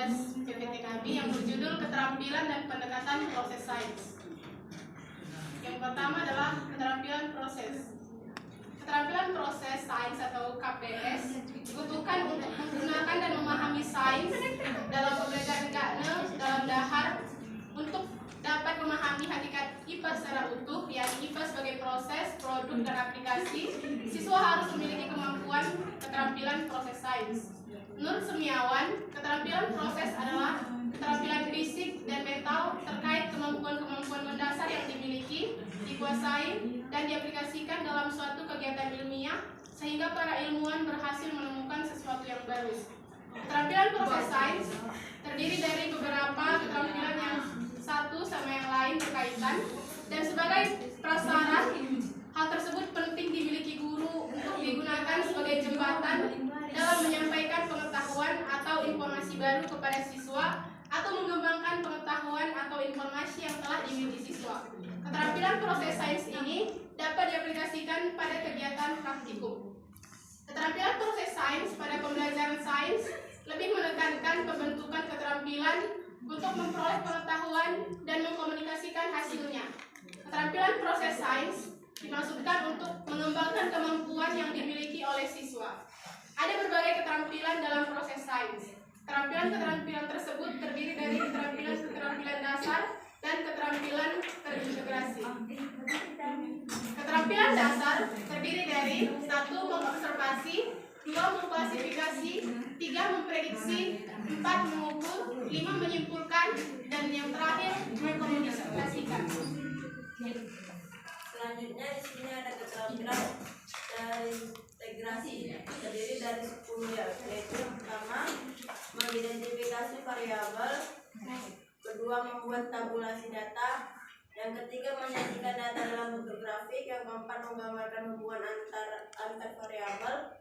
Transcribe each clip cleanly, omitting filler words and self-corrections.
tugas PPT kami yang berjudul Keterampilan dan Pendekatan Proses Sains. Yang pertama adalah keterampilan proses. Keterampilan proses sains atau KPS dibutuhkan untuk menggunakan dan memahami sains dalam pembelajaran dalam dahar untuk dapat memahami hakikat IPA secara utuh, yakni IPA sebagai proses, produk, dan aplikasi. Siswa harus memiliki kemampuan keterampilan proses sains. Menurut Semiawan, keterampilan proses adalah keterampilan fisik dan mental terkait kemampuan-kemampuan mendasar yang dimiliki, dikuasai, dan diaplikasikan dalam suatu kegiatan ilmiah sehingga para ilmuwan berhasil menemukan sesuatu yang baru. Keterampilan proses sains terdiri dari beberapa keterampilan yang satu sama yang lain berkaitan, dan sebagai prasyarat hal tersebut penting dimiliki guru untuk digunakan sebagai jembatan dalam menyampaikan pengetahuan atau informasi baru kepada siswa atau mengembangkan pengetahuan atau informasi yang telah dimiliki siswa. Keterampilan proses sains ini dapat diaplikasikan pada kegiatan praktikum. Keterampilan proses sains pada pembelajaran sains lebih menekankan pembentukan keterampilan untuk memperoleh pengetahuan dan mengkomunikasikan hasilnya. Keterampilan proses sains dimaksudkan untuk mengembangkan kemampuan yang dimiliki oleh siswa. Ada berbagai keterampilan dalam proses sains. Keterampilan tersebut terdiri dari keterampilan dasar dan keterampilan terintegrasi. Keterampilan dasar terdiri dari 1. Mengobservasi, 2. Mengklasifikasi, 3. Memprediksi, 4. mengukur, 5. menyimpulkan, dan yang terakhir mengkomunikasikan. Selanjutnya di sini ada keterampilan integrasi terdiri dari 10 yaitu pertama mengidentifikasi variabel, kedua membuat tabulasi data, yang ketiga menyajikan data dalam bentuk grafik, yang keempat menggambarkan hubungan antar variabel,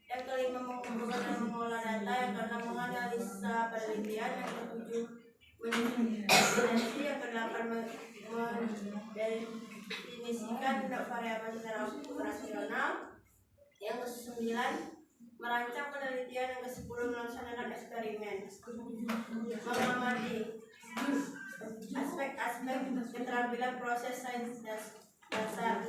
yang kelima mengumpulkan dan mengolah data, yang keenam menganalisa penelitian, yang ketujuh menyusun evidensi, yang kedelapan mendefinisikan variabel secara operasional, yang kesembilan merancang penelitian, yang kesepuluh melaksanakan eksperimen. Mengamati aspek-aspek keterampilan proses sains dasar. 1.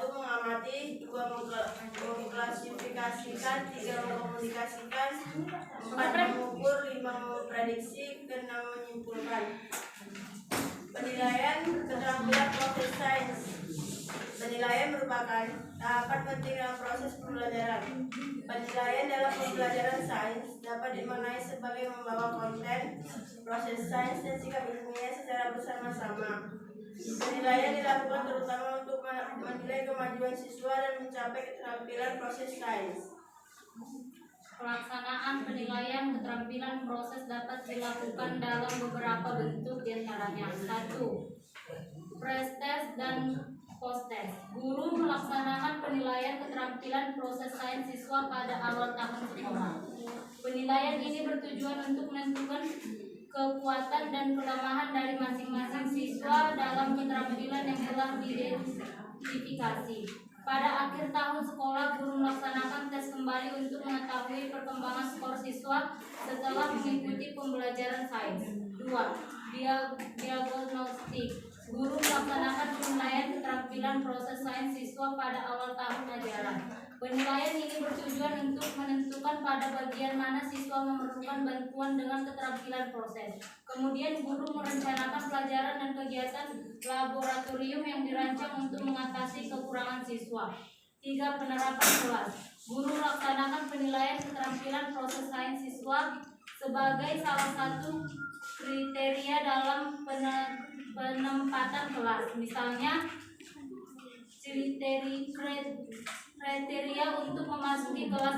Mengamati, 2. mengklasifikasikan, 3. mengkomunikasikan, 4. mengukur, 5. memprediksi, 6. menyimpulkan. Penilaian keterampilan proses sains. Penilaian merupakan tahapan penting dalam proses pembelajaran. Penilaian dalam pembelajaran sains dapat dimaknai sebagai membawa konten, proses sains, dan sikap ilmiah secara bersama-sama. Penilaian dilakukan terutama untuk menilai kemajuan siswa dan mencapai keterampilan proses sains. Pelaksanaan penilaian keterampilan proses dapat dilakukan dalam beberapa bentuk, diantaranya 1. Pre-test dan post-test. Guru melaksanakan penilaian keterampilan proses sains siswa pada awal tahun sekolah. Penilaian ini bertujuan untuk menentukan kekuatan dan kelemahan dari masing-masing siswa dalam keterampilan yang telah diidentifikasi. Pada akhir tahun sekolah, guru melaksanakan tes kembali untuk mengetahui perkembangan skor siswa setelah mengikuti pembelajaran sains. 2. Diagnostik. Guru melaksanakan penilaian keterampilan proses sains siswa pada awal tahun ajaran. Penilaian ini bertujuan untuk menentukan pada bagian mana siswa memerlukan bantuan dengan keterampilan proses. Kemudian guru merencanakan pelajaran dan kegiatan laboratorium yang dirancang untuk mengatasi kekurangan siswa. 3. Penerapan kelas. Guru melaksanakan penilaian keterampilan proses sains siswa sebagai salah satu kriteria dalam penempatan kelas. Misalnya, kriteria untuk memasuki kelas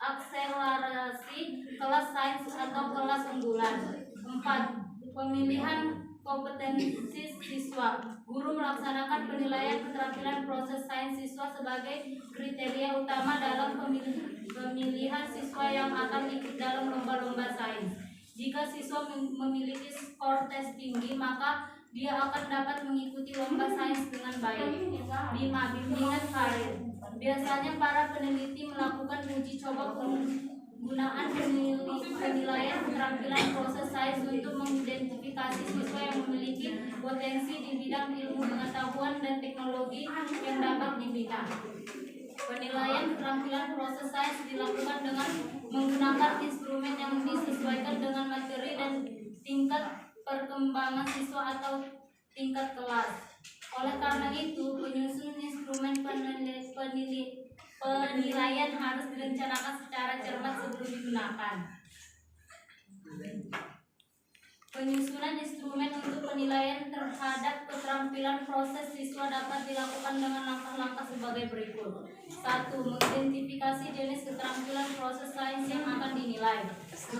akselerasi, kelas sains atau kelas unggulan. 4. Pemilihan kompetensi siswa. Guru melaksanakan penilaian keterampilan proses sains siswa sebagai kriteria utama dalam pemilihan siswa yang akan ikut dalam lomba-lomba sains. Jika siswa memiliki skor tes tinggi, maka dia akan dapat mengikuti lomba sains dengan baik. 5. Bimbingan karir. Biasanya para peneliti melakukan uji coba penggunaan penilaian keterampilan proses sains untuk mengidentifikasi siswa yang memiliki potensi di bidang ilmu pengetahuan dan teknologi yang dapat dibina. Penilaian keterampilan proses sains dilakukan dengan menggunakan instrumen yang disesuaikan dengan materi dan tingkat perkembangan siswa atau tingkat kelas. Oleh karena itu, penyusun instrumen penilaian harus direncanakan secara cermat sebelum digunakan. Penyusunan instrumen untuk penilaian terhadap keterampilan proses siswa dapat dilakukan dengan langkah-langkah sebagai berikut. 1. Mengidentifikasi jenis keterampilan proses sains yang akan dinilai. 2.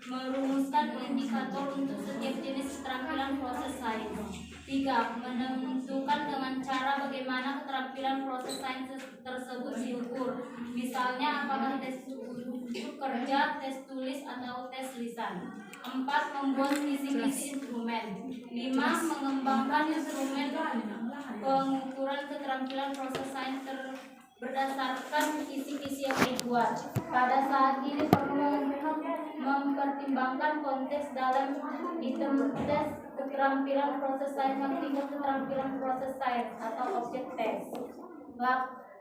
Merumuskan indikator untuk setiap jenis keterampilan proses sains. 3. Menentukan dengan cara bagaimana keterampilan proses sains tersebut diukur. Misalnya apakah tes kerja, tes tulis, atau tes lisan. 4. Membuat kisi-kisi instrumen. 5. Mengembangkan instrumen pengukuran keterampilan proses sains berdasarkan kisi-kisi yang dibuat. Pada saat ini perlu mempertimbangkan konteks dalam item tes keterampilan proses sains yang tingkat keterampilan proses sains atau objek tes.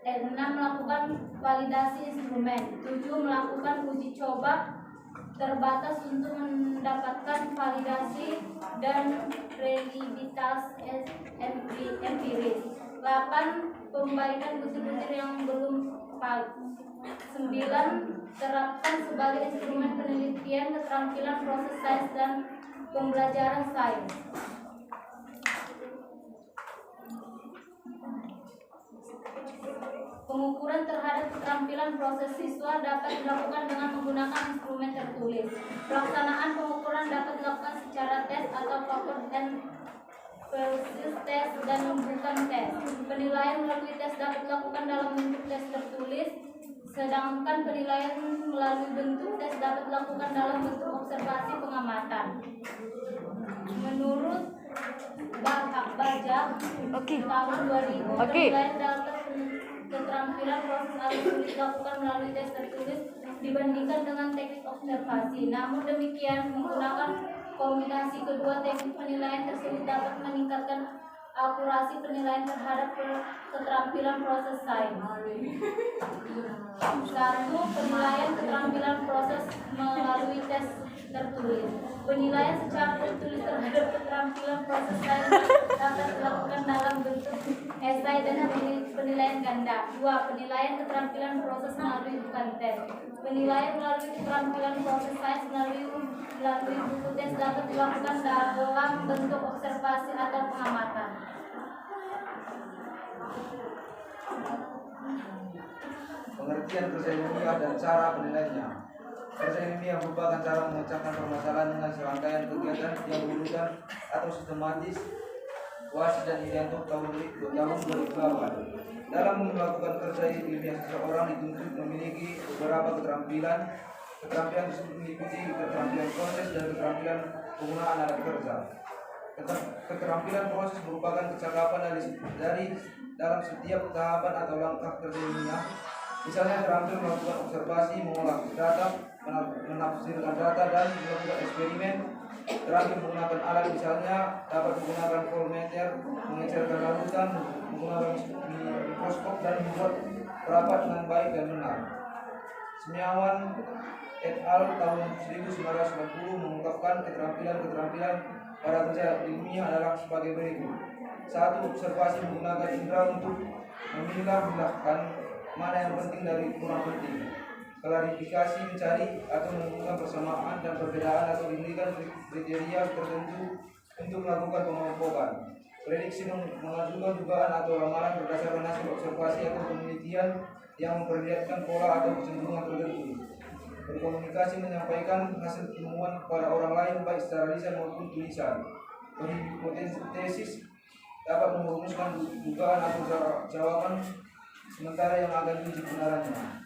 6. Melakukan validasi instrumen. 7. Melakukan uji coba terbatas untuk mendapatkan validasi dan reliabilitas empiris. 8. Perbaikan butir-butir yang belum valid. 9. Terapkan sebagai instrumen penelitian keterampilan proses sains dan pembelajaran sains. Pengukuran terhadap keterampilan proses siswa dapat dilakukan dengan menggunakan instrumen tertulis. Pelaksanaan pengukuran dapat dilakukan secara tes atau paper and persis tes dan bukan tes. Penilaian melalui tes dapat dilakukan dalam bentuk tes tertulis, sedangkan penilaian melalui bentuk tes dapat dilakukan dalam bentuk observasi pengamatan. Menurut Bajak tahun 2000, penilaian dapat keterampilan proses harus dilakukan melalui tes tertulis dibandingkan dengan teknik observasi. Namun demikian, menggunakan kombinasi kedua teknik penilaian tersebut dapat meningkatkan akurasi penilaian terhadap keterampilan proses sains. 1. Penilaian keterampilan proses melalui tes tertulis. Penilaian secara tertulis terhadap keterampilan proses sains dapat dilakukan dalam bentuk esai dan penilaian ganda. 2. Penilaian keterampilan proses melalui bukan tes. Penilaian melalui keterampilan proses sains melalui buku tes dapat dilakukan dalam bentuk observasi atau pengamatan. Pengertian kerja ilmiah dan cara penilaiannya. Kerja ilmiah merupakan cara memecahkan permasalahan dengan serangkaian kegiatan yang berurutan atau sistematis. Wasit dan Irianto tahun 2008. Dalam melakukan kerja ilmiah, seseorang dituntut memiliki beberapa keterampilan. Keterampilan tersebut meliputi keterampilan proses dan keterampilan penggunaan alat kerja. Keterampilan proses merupakan kecakapan dari dalam setiap tahapan atau langkah kerja ilmiah. Misalnya terampil melakukan observasi, mengolah data, menafsirkan data, dan melakukan eksperimen. Terampil menggunakan alat, misalnya dapat menggunakan voltmeter, mengecerkan larutan, menggunakan mikroskop, dan membuat perapat dengan baik dan benar. Semiawan et al. Tahun 1990 mengungkapkan keterampilan pada kerja ilmiah adalah sebagai berikut. 1. Observasi menggunakan indera untuk memilah-milahkan mana yang penting dari kurang penting. Klarifikasi mencari atau menemukan persamaan dan perbedaan atau memberikan kriteria tertentu untuk melakukan pengelompokan. Prediksi mengajukan dugaan atau ramalan berdasarkan hasil observasi atau penelitian yang memperlihatkan pola atau kecenderungan tertentu. Berkomunikasi menyampaikan hasil temuan kepada orang lain baik secara lisan maupun tulisan. Berhipotesis dapat merumuskan dugaan atau jawaban sementara yang akan diuji kebenarannya.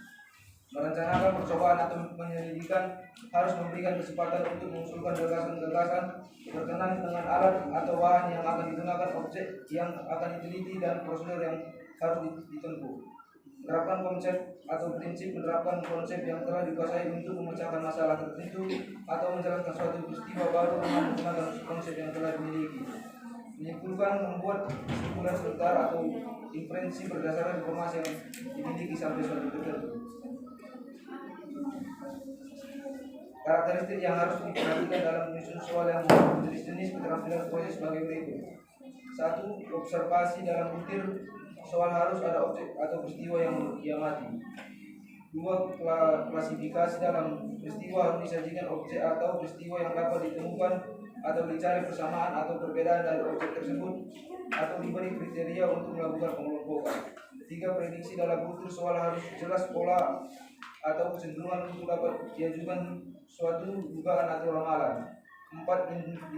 Merencanakan percobaan atau penyelidikan harus memberikan kesempatan untuk mengusulkan gagasan-gagasan berkenan dengan alat atau bahan yang akan digunakan, objek yang akan diteliti, dan prosedur yang harus ditempuh. menerapkan konsep atau prinsip menerapkan konsep yang telah dikuasai untuk memecahkan masalah tertentu atau menjalankan suatu peristiwa baru dengan menggunakan konsep yang telah dimiliki. Menyimpulkan membuat kesimpulan sementara atau inferensi berdasarkan informasi yang dimiliki sampai suatu tertentu. Karakteristik yang harus diperhatikan dalam menyusun soal yang jenis-jenis keterampilan proses sebagai berikut. 1. Observasi dalam butir soal harus ada objek atau peristiwa yang diamati. 2. Klasifikasi dalam peristiwa harus disajikan objek atau peristiwa yang dapat ditemukan atau dicari persamaan atau perbedaan dari objek tersebut atau diberi kriteria untuk melakukan pengelompokan. 3. Prediksi dalam butir soal harus jelas pola atau kecenderungan untuk dapat diajukan suatu dugaan atau ramalan. 4.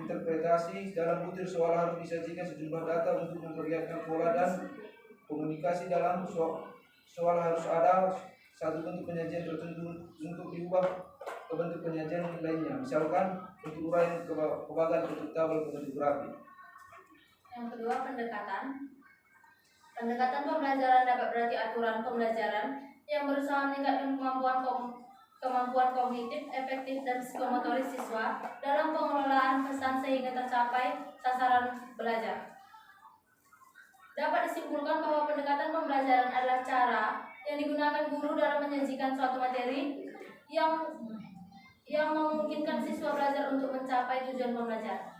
Interpretasi dalam butir soal harus disajikan sejumlah data untuk memperlihatkan pola dan komunikasi dalam soal harus ada satu bentuk penyajian tertentu untuk diubah ke bentuk penyajian lainnya, misalkan untuk uraian kebagan bentuk tabel bentuk grafik. Yang kedua, pendekatan. Pendekatan pembelajaran dapat berarti aturan pembelajaran yang berusaha meningkatkan kemampuan kognitif, efektif, dan psikomotoris siswa dalam pengelolaan pesan sehingga tercapai sasaran belajar. Dapat disimpulkan bahwa pendekatan pembelajaran adalah cara yang digunakan guru dalam menyajikan suatu materi yang memungkinkan siswa belajar untuk mencapai tujuan pembelajaran.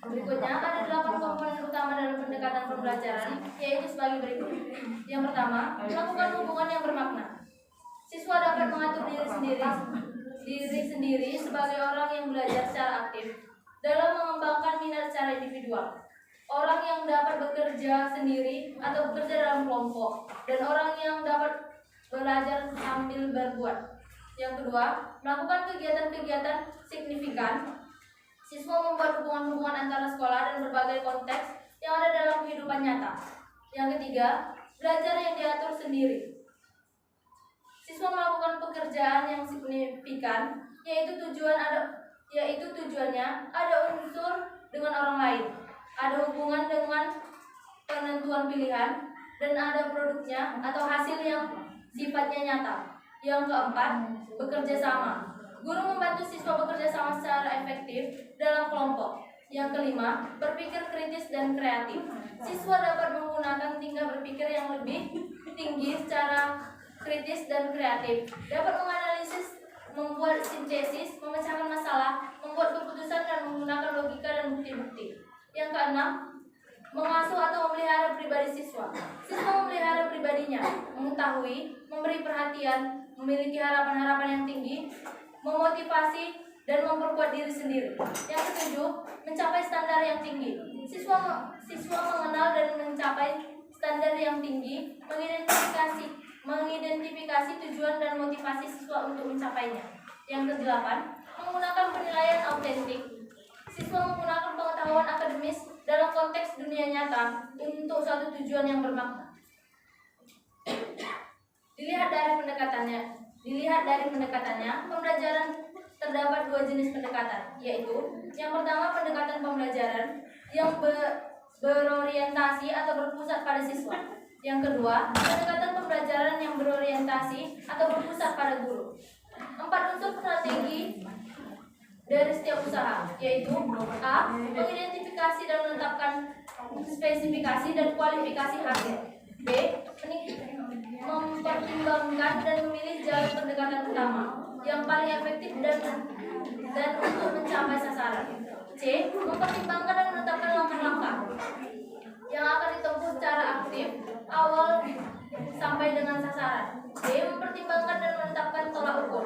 Berikutnya ada 8 komponen utama dalam pendekatan pembelajaran, yaitu sebagai berikut. Yang pertama, melakukan hubungan yang bermakna. Siswa dapat mengatur diri sendiri sebagai orang yang belajar secara aktif dalam mengembangkan minat secara individual. Orang yang dapat bekerja sendiri atau bekerja dalam kelompok, dan orang yang dapat belajar sambil berbuat. Yang kedua, melakukan kegiatan-kegiatan signifikan. Siswa membuat hubungan-hubungan antara sekolah dan berbagai konteks yang ada dalam kehidupan nyata. Yang ketiga, belajar yang diatur sendiri. Siswa melakukan pekerjaan yang signifikan, yaitu tujuannya ada unsur dengan orang lain, ada hubungan dengan penentuan pilihan, dan ada produknya atau hasil yang sifatnya nyata. Yang keempat, bekerja sama. Guru membantu siswa bekerja sama secara efektif dalam kelompok. Yang kelima, berpikir kritis dan kreatif. Siswa dapat menggunakan tingkah berpikir yang lebih tinggi secara kritis dan kreatif, dapat menganalisis, membuat sintesis, memecahkan masalah, membuat keputusan, dan menggunakan logika dan bukti-bukti. Yang keenam, mengasuh atau memelihara pribadi siswa. Siswa memelihara pribadinya, mengetahui, memberi perhatian, memiliki harapan-harapan yang tinggi, memotivasi, dan memperkuat diri sendiri. Yang ketujuh, mencapai standar yang tinggi. Siswa mengenal dan mencapai standar yang tinggi, mengidentifikasi tujuan dan motivasi siswa untuk mencapainya. Yang kedelapan, menggunakan penilaian autentik. Siswa menggunakan pengetahuan akademis dalam konteks dunia nyata untuk suatu tujuan yang bermakna. Dilihat dari pendekatannya, pembelajaran terdapat 2 jenis pendekatan, yaitu yang pertama pendekatan pembelajaran yang berorientasi atau berpusat pada siswa. Yang kedua, pendekatan pembelajaran yang berorientasi atau berpusat pada guru. 4 unsur strategi dari setiap usaha, yaitu A. Mengidentifikasi dan menetapkan spesifikasi dan kualifikasi hasil. B. Mempertimbangkan dan memilih jalan pendekatan utama yang paling efektif dan untuk mencapai sasaran. C. Mempertimbangkan dan menetapkan langkah-langkah yang akan ditempuh secara aktif awal sampai dengan sasaran. D. Mempertimbangkan dan menetapkan tolak ukur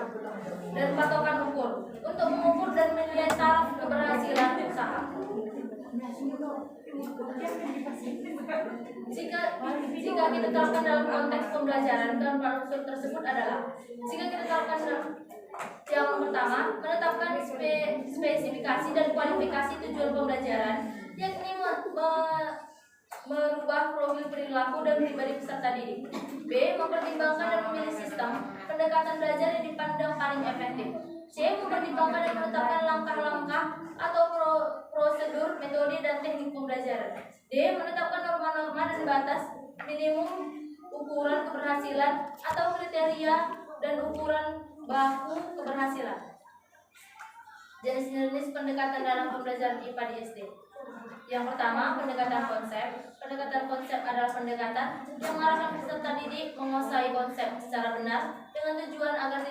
dan patokan ukur untuk mengukur dan menilai taraf keberhasilan usaha. Jika kita terapkan dalam konteks pembelajaran, keempat unsur tersebut adalah: jika kita terapkan yang pertama, menetapkan spesifikasi dan kualifikasi tujuan pembelajaran, yakni merubah profil perilaku dan pribadi peserta didik. B. Mempertimbangkan dan memilih sistem pendekatan belajar yang dipandang paling efektif. C. Mempertimbangkan dan menetapkan langkah-langkah atau prosedur, metode, dan teknik pembelajaran. D. Menetapkan norma-norma dan batas minimum ukuran keberhasilan atau kriteria dan ukuran baku keberhasilan. Jenis-jenis pendekatan dalam pembelajaran IPA di SD. Yang pertama, pendekatan konsep. Pendekatan konsep adalah pendekatan yang mengarahkan peserta didik menguasai konsep secara benar dengan tujuan agar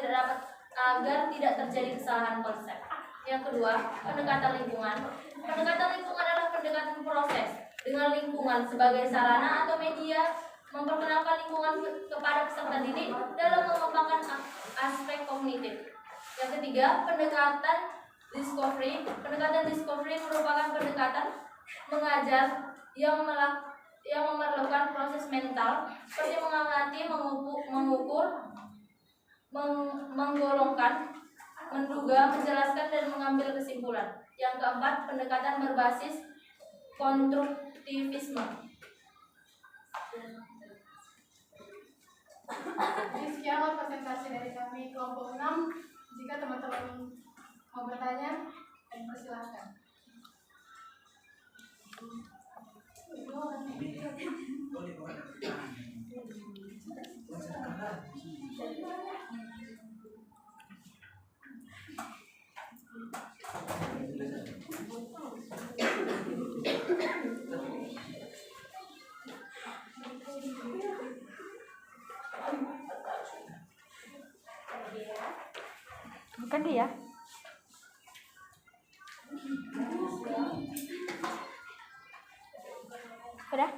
tidak terjadi kesalahan konsep. Yang kedua, pendekatan lingkungan. Pendekatan lingkungan adalah pendekatan proses dengan lingkungan sebagai sarana atau media memperkenalkan lingkungan kepada peserta didik dalam mengembangkan aspek kognitif. Yang ketiga, pendekatan discovery. Pendekatan discovery merupakan pendekatan mengajar yang memerlukan proses mental seperti mengamati, mengukur, menggolongkan, menduga, menjelaskan, dan mengambil kesimpulan. Yang keempat, pendekatan berbasis konstruktivisme. Jadi sekian presentasi dari kami kelompok 6. Jika teman-teman mau bertanya, persilahkan. Bukan dia. Sudah?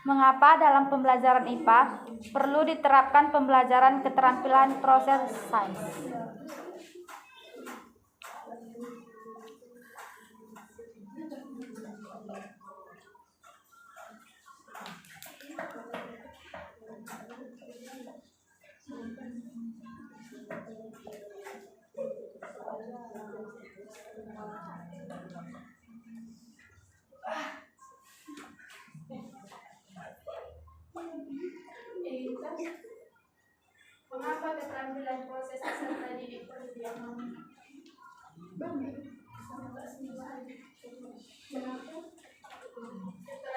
Mengapa dalam pembelajaran IPA perlu diterapkan pembelajaran keterampilan proses sains? Mengapa keterampilan proses peserta didik perlu diamati? Kenapa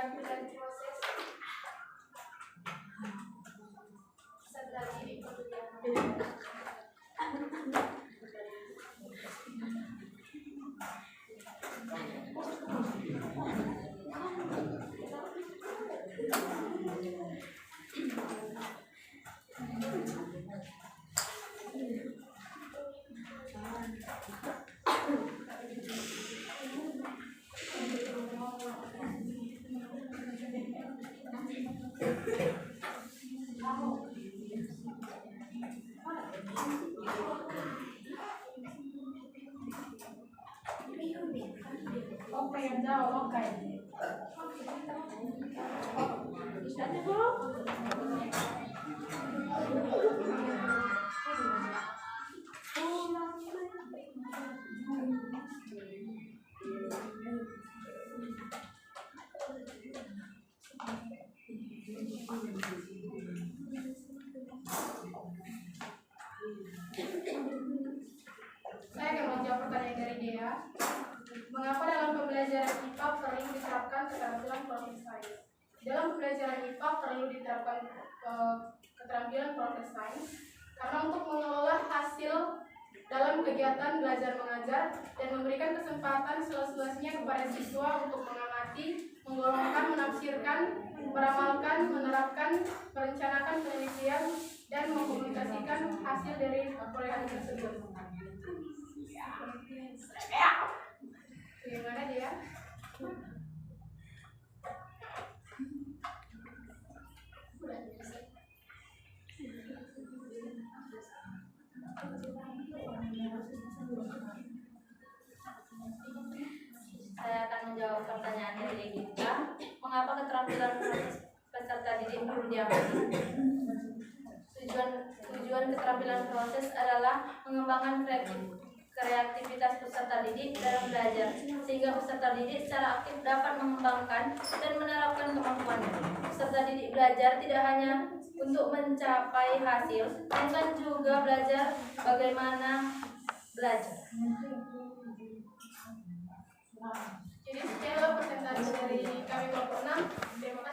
keterampilan proses peserta didik perlu diamati? Oke, yang jawab oke. Istirahat dulu. Saya akan menjawab pertanyaan dari Dea. Mengapa dalam pembelajaran IPA perlu diterapkan keterampilan proses sains? Dalam pembelajaran IPA perlu diterapkan keterampilan proses sains karena untuk mengelola hasil dalam kegiatan belajar mengajar dan memberikan kesempatan seluas-luasnya kepada siswa untuk mengamati, menggolongkan, menafsirkan, meramalkan, menerapkan, merencanakan penelitian, dan mengkomunikasikan hasil dari proyek tersebut. Bagaimana dia? Saya akan menjawab pertanyaan dari Gita. Mengapa keterampilan proses peserta didik perlu diamati? Tujuan keterampilan proses adalah mengembangkan kreativitas peserta didik dalam belajar, sehingga peserta didik secara aktif dapat mengembangkan dan menerapkan kemampuannya. Peserta didik belajar tidak hanya untuk mencapai hasil, melainkan juga belajar bagaimana belajar. Jadi sekian presentasi dari kami kelompok 6. Terima